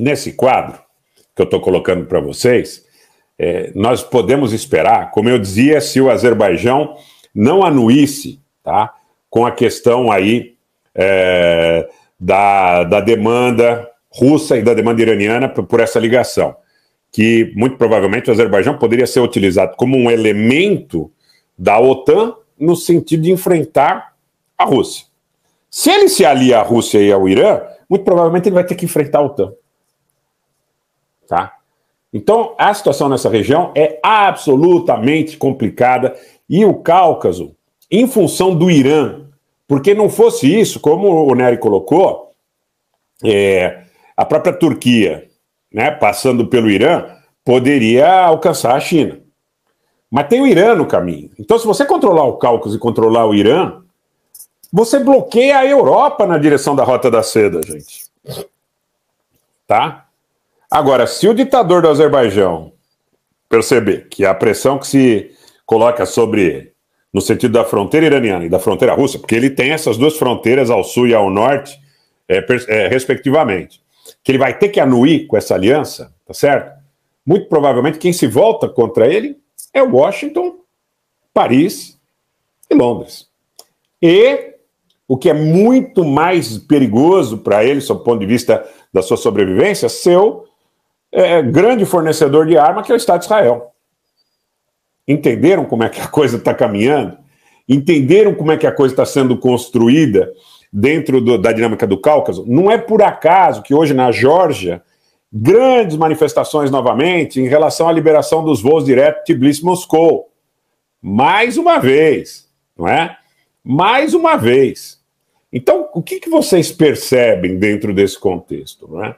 Nesse quadro que eu estou colocando para vocês, nós podemos esperar, como eu dizia, se o Azerbaijão não anuísse, tá, com a questão aí da demanda russa e da demanda iraniana por essa ligação, que muito provavelmente o Azerbaijão poderia ser utilizado como um elemento da OTAN no sentido de enfrentar a Rússia. Se ele se alia à Rússia e ao Irã, muito provavelmente ele vai ter que enfrentar a OTAN. Tá? Então, a situação nessa região é absolutamente complicada e o Cáucaso, em função do Irã, porque não fosse isso, como o Nery colocou, a própria Turquia, né, passando pelo Irã, poderia alcançar a China. Mas tem o Irã no caminho. Então, se você controlar o Cáucaso e controlar o Irã, você bloqueia a Europa na direção da Rota da Seda, gente. Tá? Agora, se o ditador do Azerbaijão perceber que a pressão que se coloca sobre ele, no sentido da fronteira iraniana e da fronteira russa, porque ele tem essas duas fronteiras ao sul e ao norte, respectivamente, que ele vai ter que anuir com essa aliança, tá certo? Muito provavelmente quem se volta contra ele é Washington, Paris e Londres. E o que é muito mais perigoso para ele, sob o ponto de vista da sua sobrevivência, seu grande fornecedor de arma, que é o Estado de Israel. Entenderam como é que a coisa está caminhando? Entenderam como é que a coisa está sendo construída dentro da dinâmica do Cáucaso? Não é por acaso que hoje na Geórgia, grandes manifestações novamente em relação à liberação dos voos diretos de Tbilisi-Moscou. Mais uma vez, não é? Mais uma vez. Então, o que vocês percebem dentro desse contexto, não é?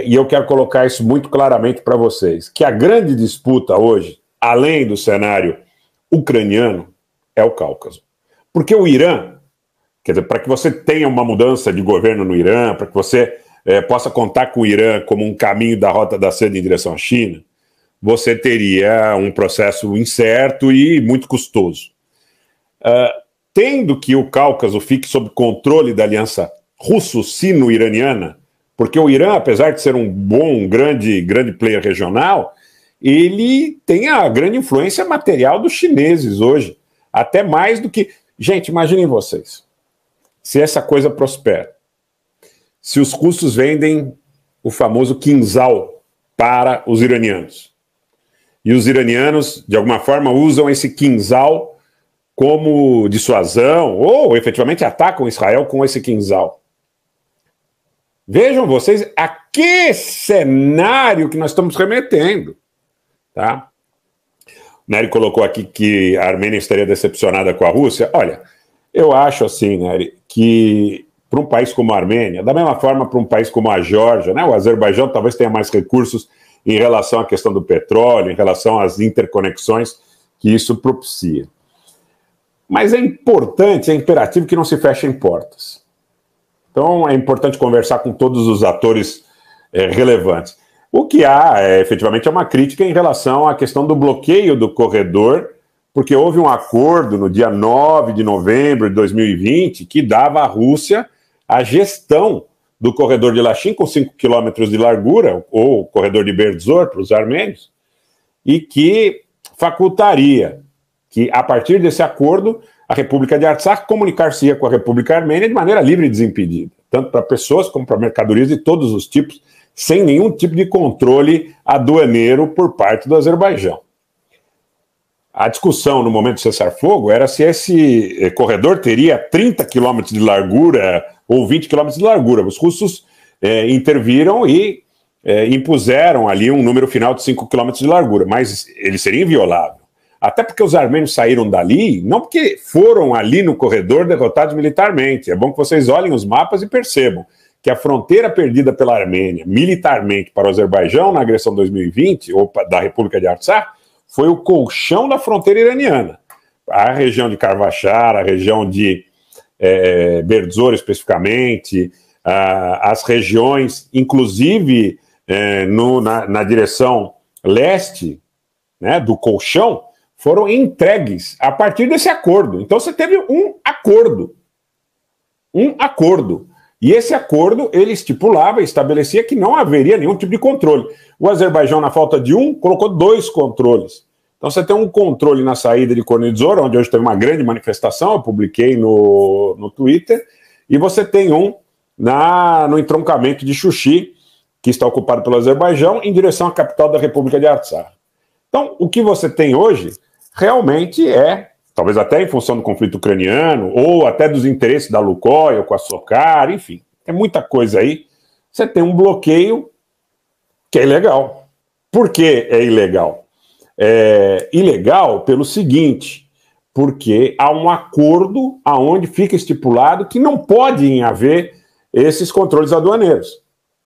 E eu quero colocar isso muito claramente para vocês, que a grande disputa hoje, além do cenário ucraniano, é o Cáucaso. Porque o Irã, quer dizer, para que você tenha uma mudança de governo no Irã, para que você possa contar com o Irã como um caminho da Rota da Seda em direção à China, você teria um processo incerto e muito custoso. Tendo que o Cáucaso fique sob controle da aliança russo-sino-iraniana, porque o Irã, apesar de ser um grande player regional, ele tem a grande influência material dos chineses hoje, até mais do que... Gente, imaginem vocês, se essa coisa prospera, se os russos vendem o famoso Kinzhal para os iranianos, e os iranianos, de alguma forma, usam esse Kinzhal como dissuasão, ou efetivamente atacam Israel com esse Kinzhal. Vejam vocês a que cenário que nós estamos remetendo. Tá? O Nery colocou aqui que a Armênia estaria decepcionada com a Rússia. Olha, eu acho assim, Nery, que para um país como a Armênia, da mesma forma para um país como a Geórgia, né, o Azerbaijão talvez tenha mais recursos em relação à questão do petróleo, em relação às interconexões que isso propicia. Mas é importante, é imperativo que não se fechem portas. Então é importante conversar com todos os atores relevantes. O que há, efetivamente, é uma crítica em relação à questão do bloqueio do corredor, porque houve um acordo no dia 9 de novembro de 2020 que dava à Rússia a gestão do corredor de Lachin com 5 quilômetros de largura, ou corredor de Berdzor para os armênios, e que facultaria que, a partir desse acordo, a República de Artsakh comunicar-se-ia com a República Armênia de maneira livre e desimpedida, tanto para pessoas como para mercadorias de todos os tipos, sem nenhum tipo de controle aduaneiro por parte do Azerbaijão. A discussão no momento do cessar-fogo era se esse corredor teria 30 quilômetros de largura ou 20 quilômetros de largura. Os russos interviram e impuseram ali um número final de 5 quilômetros de largura, mas ele seria inviolável. Até porque os armênios saíram dali, não porque foram ali no corredor derrotados militarmente. É bom que vocês olhem os mapas e percebam que a fronteira perdida pela Armênia militarmente para o Azerbaijão na agressão 2020, ou da República de Artsakh, foi o colchão da fronteira iraniana. A região de Karvachar, a região de Berdzor especificamente, as regiões, inclusive na direção leste, né, do colchão, foram entregues a partir desse acordo. Então você teve um acordo E esse acordo, ele estipulava, estabelecia que não haveria nenhum tipo de controle. O Azerbaijão, na falta de um, colocou 2 controles. Então você tem um controle na saída de Cornidizor, onde hoje teve uma grande manifestação, eu publiquei no Twitter, e você tem um no entroncamento de Xuxi, que está ocupado pelo Azerbaijão, em direção à capital da República de Artsakh. Então, o que você tem hoje realmente é, talvez até em função do conflito ucraniano, ou até dos interesses da Lukoil com a Socar, enfim, tem muita coisa aí. Você tem um bloqueio que é ilegal. Por que é ilegal? É ilegal pelo seguinte, porque há um acordo onde fica estipulado que não podem haver esses controles aduaneiros.